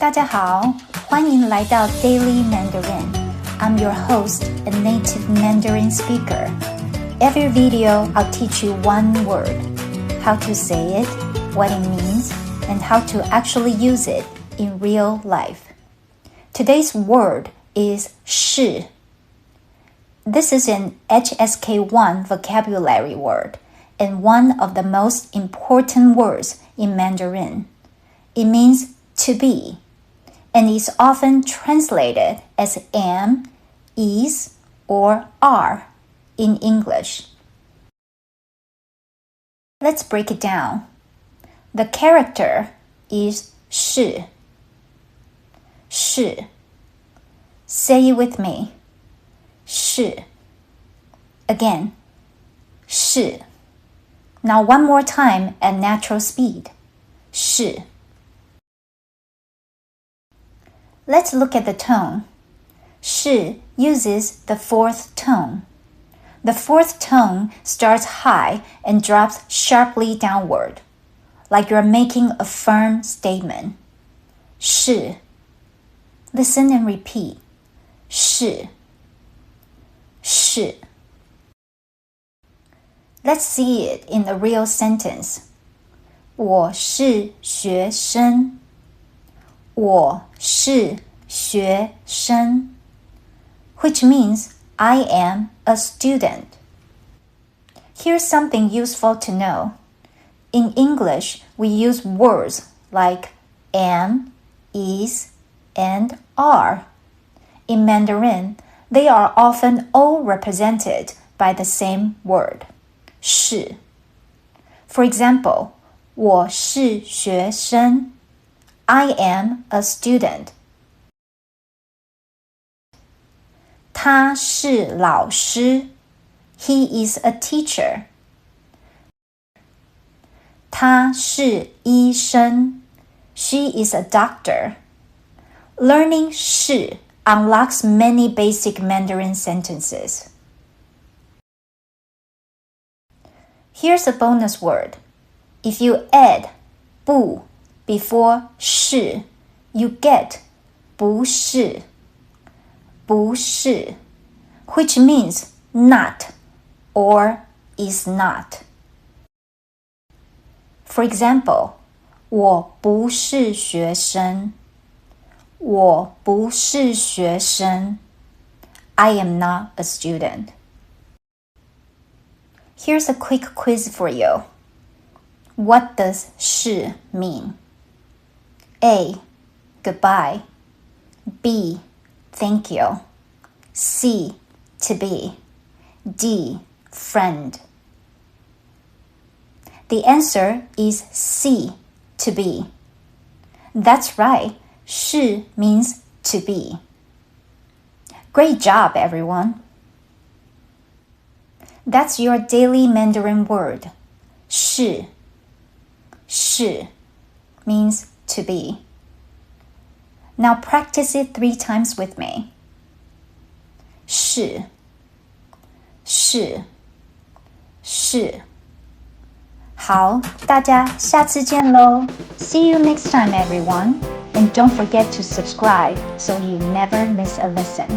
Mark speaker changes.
Speaker 1: 大家好，欢迎来到 Daily Mandarin. I'm your host, a native Mandarin speaker. Every video, I'll teach you one word, how to say it, what it means, and how to actually use it in real life. Today's word is 是. This is an HSK1 vocabulary word and one of the most important words in Mandarin. It means to be, and is often translated as am, is, or are in English. Let's break it down. The character is 是. 是. Say it with me. 是. Again. 是. Now one more time at natural speed. 是. Let's look at the tone. 是 uses the fourth tone. The fourth tone starts high and drops sharply downward, like you're making a firm statement. 是. Listen and repeat. 是. 是. Let's see it in a real sentence. 我是学生。我是学生 which means I am a student. Here's something useful to know. In English, we use words like am, is, and are. In Mandarin, they are often all represented by the same word, 是. For example, 我是学生I am a student. 他是老师 He is a teacher. 他是医生 She is a doctor. Learning 是 unlocks many basic Mandarin sentences. Here's a bonus word. If you add 不 before 是, you get 不是, 不是, which means not or is not. For example, 我不是学生。我不是学生。I am not a student. Here's a quick quiz for you. What does 是 mean? A. Goodbye. B. Thank you. C. To be. D. Friend. The answer is C. To be. That's right. 是 means to be. Great job, everyone. That's your daily Mandarin word. 是. 是 means to be. Now practice it 3 times with me. 是. 是. 是. 好，大家下次见咯。See you next time, everyone. And don't forget to subscribe so you never miss a lesson.